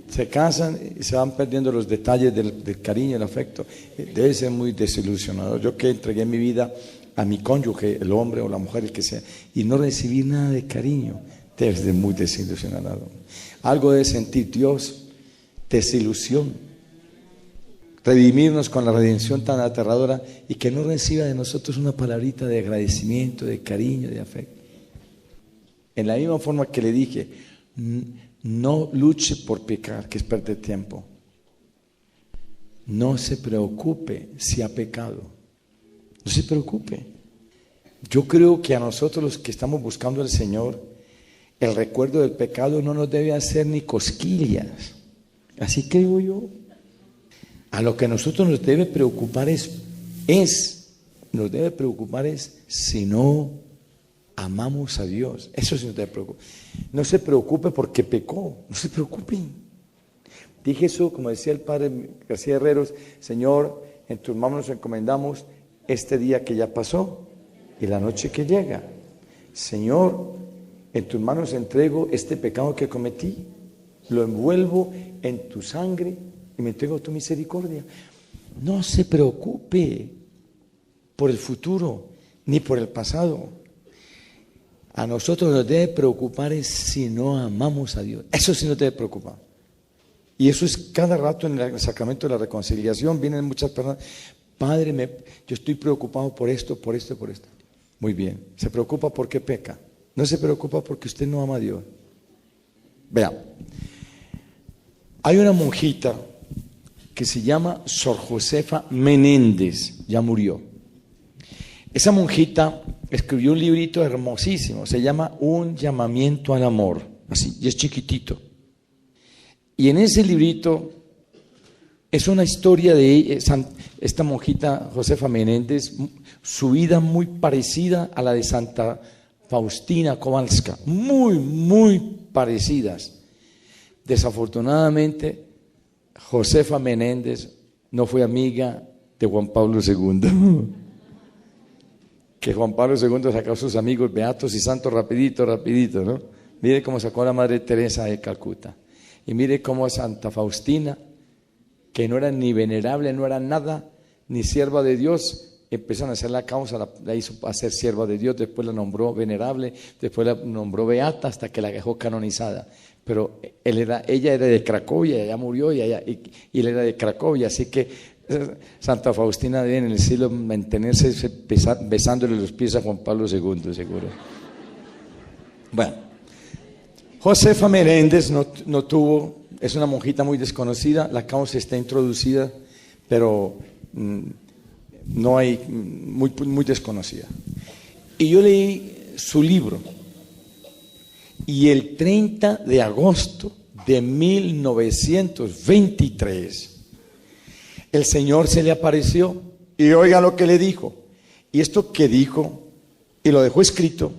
se casan y se van perdiendo los detalles del cariño, el afecto. Debe ser muy desilusionador. Yo que entregué mi vida a mi cónyuge, el hombre o la mujer, el que sea, y no recibí nada de cariño, debe ser muy desilusionado. Algo debe sentir Dios, desilusión. Redimirnos con la redención tan aterradora y que no reciba de nosotros una palabrita de agradecimiento, de cariño, de afecto. En la misma forma que le dije, no luche por pecar, que es perder tiempo. No se preocupe si ha pecado. No se preocupe. Yo creo que a nosotros los que estamos buscando al Señor, el recuerdo del pecado no nos debe hacer ni cosquillas. Así creo yo. A lo que a nosotros nos debe preocupar es si no amamos a Dios. Eso sí nos debe preocupar. No se preocupe porque pecó, no se preocupe. Dije eso, como decía el padre García Herreros: Señor, en tus manos nos encomendamos este día que ya pasó y la noche que llega. Señor, en tus manos entrego este pecado que cometí, lo envuelvo en tu sangre y me entrego a tu misericordia. No se preocupe por el futuro ni por el pasado. A nosotros nos debe preocupar es si no amamos a Dios. Eso sí nos debe preocupar. Y eso es cada rato en el sacramento de la reconciliación. Vienen muchas personas: Padre, yo estoy preocupado por esto, por esto, por esto. Muy bien. Se preocupa porque peca. No se preocupa porque usted no ama a Dios. Vea, hay una monjita que se llama Sor Josefa Menéndez, ya murió. Esa monjita escribió un librito hermosísimo, se llama Un llamamiento al amor, así, y es chiquitito. Y en ese librito es una historia de esta monjita Josefa Menéndez, su vida muy parecida a la de Santa Faustina Kowalska, muy parecidas. Desafortunadamente, Josefa Menéndez no fue amiga de Juan Pablo II. Que Juan Pablo II sacó a sus amigos beatos y santos rapidito, ¿no? Mire cómo sacó a la Madre Teresa de Calcuta. Y mire cómo Santa Faustina, que no era ni venerable, no era nada, ni sierva de Dios, empezaron a hacer la causa, la hizo hacer sierva de Dios, después la nombró venerable, después la nombró beata, hasta que la dejó canonizada. Pero ella era de Cracovia, ella murió y él era de Cracovia, así que Santa Faustina debe en el cielo mantenerse besándole los pies a Juan Pablo II, seguro. Bueno, Josefa Menéndez no tuvo, es una monjita muy desconocida, la causa está introducida, pero no hay, muy desconocida. Y yo leí su libro, y el 30 de agosto de 1923, el Señor se le apareció y oiga lo que le dijo. Y esto que dijo, y lo dejó escrito,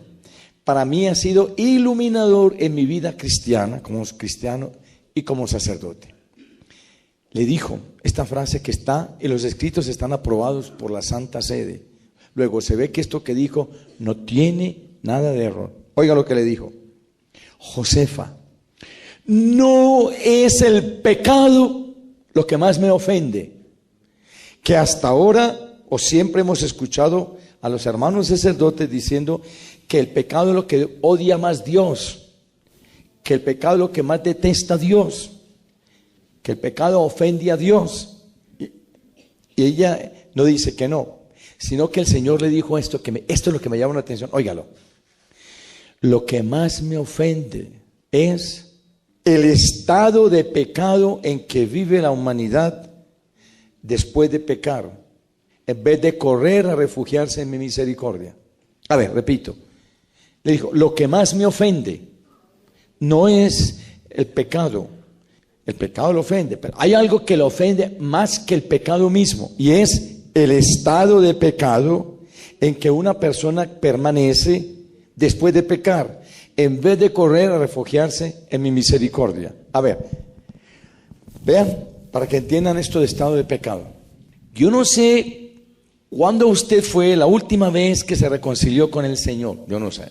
para mí ha sido iluminador en mi vida cristiana, como cristiano y como sacerdote. Le dijo esta frase que está, y los escritos están aprobados por la Santa Sede. Luego se ve que esto que dijo no tiene nada de error. Oiga lo que le dijo: Josefa, no es el pecado lo que más me ofende, que hasta ahora o siempre hemos escuchado a los hermanos sacerdotes diciendo que el pecado es lo que odia más Dios, que el pecado es lo que más detesta Dios, que el pecado ofende a Dios. Y ella no dice que no, sino que el Señor le dijo esto, esto es lo que me llama la atención. Óigalo: lo que más me ofende es el estado de pecado en que vive la humanidad después de pecar, en vez de correr a refugiarse en mi misericordia. A ver, repito. Le dijo: lo que más me ofende no es el pecado lo ofende, pero hay algo que lo ofende más que el pecado mismo, y es el estado de pecado en que una persona permanece después de pecar, en vez de correr a refugiarse en mi misericordia. A ver, vean, para que entiendan esto de estado de pecado. Yo no sé cuándo usted fue la última vez que se reconcilió con el Señor. Yo no sé.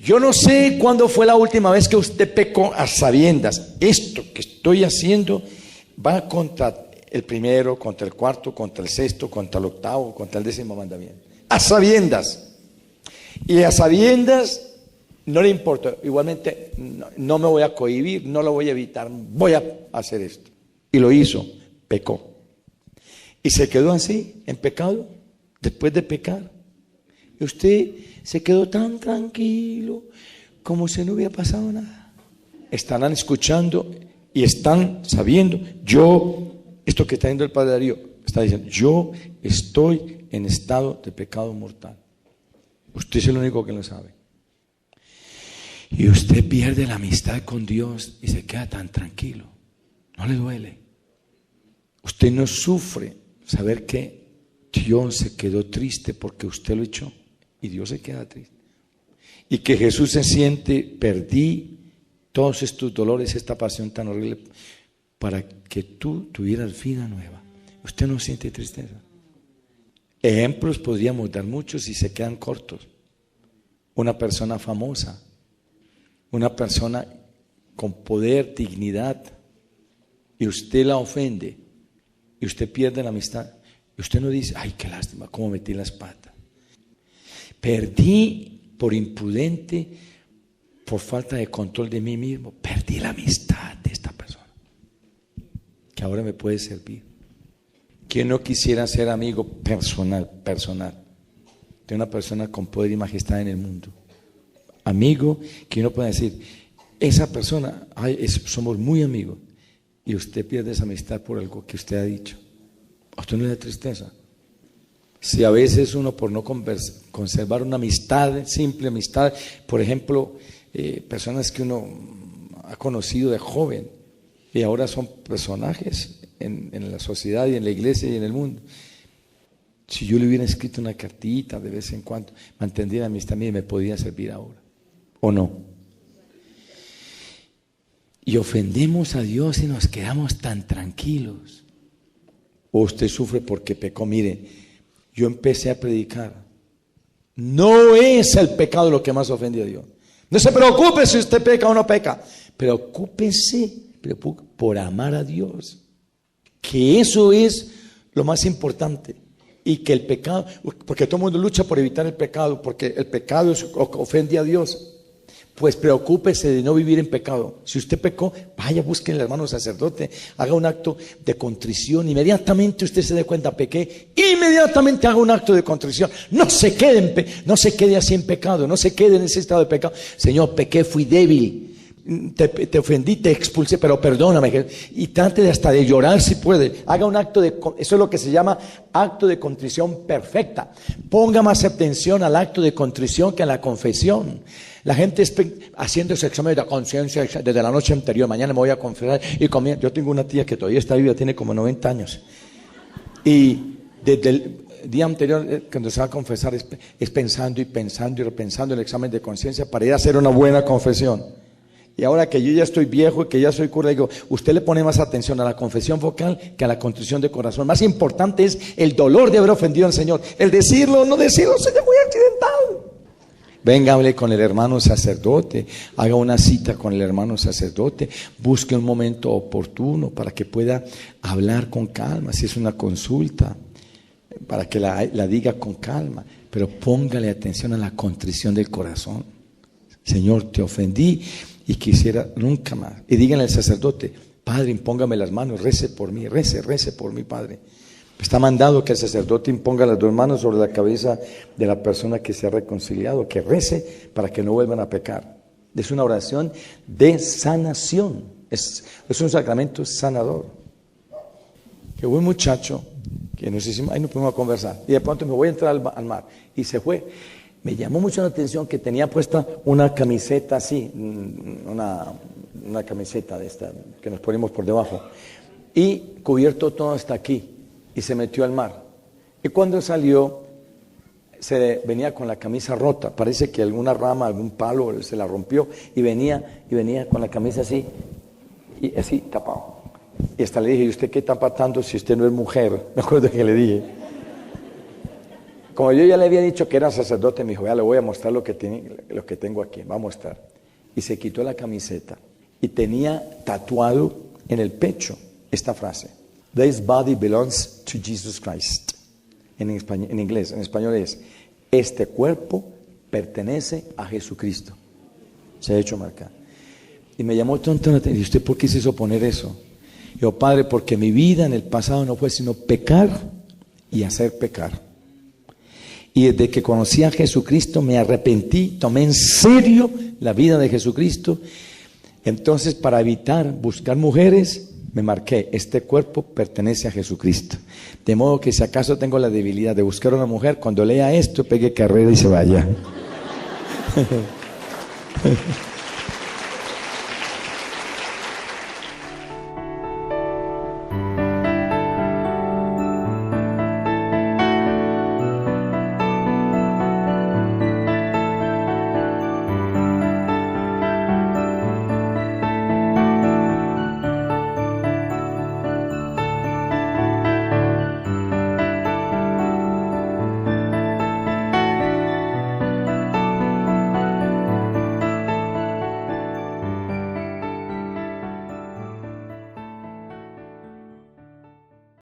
Yo no sé cuándo fue la última vez que usted pecó a sabiendas. Esto que estoy haciendo va contra el primero, contra el cuarto, contra el sexto, contra el octavo, contra el 10º mandamiento. A sabiendas. Y a sabiendas no le importa. Igualmente no me voy a cohibir, no lo voy a evitar. Voy a hacer esto. Y lo hizo. Pecó. Y se quedó así, en pecado, después de pecar. Y usted se quedó tan tranquilo, como si no hubiera pasado nada. Estarán escuchando y están sabiendo. Esto que está diciendo el Padre Darío, está diciendo, yo estoy en estado de pecado mortal. Usted es el único que lo sabe. Y usted pierde la amistad con Dios y se queda tan tranquilo. No le duele. Usted no sufre saber que Dios se quedó triste porque usted lo echó y Dios se queda triste. Y que Jesús se siente, perdí todos estos dolores, esta pasión tan horrible para que tú tuvieras vida nueva. Usted no siente tristeza. Ejemplos podríamos dar muchos y se quedan cortos. Una persona famosa, una persona con poder, dignidad, y usted la ofende, y usted pierde la amistad, y usted no dice, ay, qué lástima, cómo metí las patas. Perdí por imprudente, por falta de control de mí mismo, perdí la amistad de esta persona, que ahora me puede servir. ¿Quién no quisiera ser amigo personal, de una persona con poder y majestad en el mundo? Amigo que uno puede decir, esa persona, somos muy amigos, y usted pierde esa amistad por algo que usted ha dicho. ¿A usted no le da tristeza? Si a veces uno, por no conservar una amistad, simple amistad, por ejemplo, personas que uno ha conocido de joven y ahora son personajes en la sociedad y en la iglesia y en el mundo. Si yo le hubiera escrito una cartita de vez en cuando, mantendría la amistad mía y me podía servir ahora. ¿O no? Y ofendemos a Dios y nos quedamos tan tranquilos. O usted sufre porque pecó. Mire, yo empecé a predicar. No es el pecado lo que más ofende a Dios. No se preocupe si usted peca o no peca. Preocúpese por amar a Dios. Que eso es lo más importante. Y que el pecado, porque todo el mundo lucha por evitar el pecado, porque el pecado ofende a Dios. Pues preocúpese de no vivir en pecado. Si usted pecó, vaya, busque al hermano sacerdote, haga un acto de contrición. Inmediatamente usted se dé cuenta, pequé, inmediatamente haga un acto de contrición. No se quede así en pecado, no se quede en ese estado de pecado. Señor, pequé, fui débil, te ofendí, te expulsé, pero perdóname. Y trate hasta de llorar si puede. Haga un acto eso es lo que se llama acto de contrición perfecta. Ponga más atención al acto de contrición que a la confesión. La gente haciendo ese examen de conciencia desde la noche anterior. Mañana me voy a confesar y comienza. Yo tengo una tía que todavía está viva, tiene como 90 años. Y desde el día anterior, cuando se va a confesar, es pensando y pensando y repensando el examen de conciencia para ir a hacer una buena confesión. Y ahora que yo ya estoy viejo y que ya soy cura, digo, usted le pone más atención a la confesión vocal que a la contrición de corazón. Más importante es el dolor de haber ofendido al Señor. El decirlo o no decirlo sería muy accidental. Venga, hable con el hermano sacerdote, haga una cita con el hermano sacerdote, busque un momento oportuno para que pueda hablar con calma, si es una consulta, para que la diga con calma, pero póngale atención a la contrición del corazón. Señor, te ofendí y quisiera nunca más. Y díganle al sacerdote, Padre, impóngame las manos, rece por mí, rece por mí, Padre. Está mandado que el sacerdote imponga las 2 manos sobre la cabeza de la persona que se ha reconciliado, que rece para que no vuelvan a pecar. Es una oración de sanación, es un sacramento sanador. Que un muchacho que nos hicimos, ahí nos fuimos a conversar, y de pronto me voy a entrar al mar, y se fue. Me llamó mucho la atención que tenía puesta una camiseta así, una camiseta de esta que nos ponemos por debajo, y cubierto todo hasta aquí. Y se metió al mar. Y cuando salió, venía con la camisa rota, parece que alguna rama, algún palo se la rompió y venía con la camisa así, y así tapado. Y hasta le dije, ¿y usted qué tapa tanto si usted no es mujer? Me acuerdo que le dije. Como yo ya le había dicho que era sacerdote, me dijo, ya le voy a mostrar lo que tengo aquí, va a mostrar. Y se quitó la camiseta y tenía tatuado en el pecho esta frase: "This body belongs to Jesus Christ". En inglés, en español es: este cuerpo pertenece a Jesucristo. Se ha hecho marcar. Y me llamó tanto la atención. ¿Y usted por qué se hizo poner eso? Yo, Padre, porque mi vida en el pasado no fue sino pecar y hacer pecar. Y desde que conocí a Jesucristo me arrepentí, tomé en serio la vida de Jesucristo. Entonces, para evitar buscar mujeres, me marqué: este cuerpo pertenece a Jesucristo. De modo que si acaso tengo la debilidad de buscar una mujer, cuando lea esto, pegue carrera y se vaya.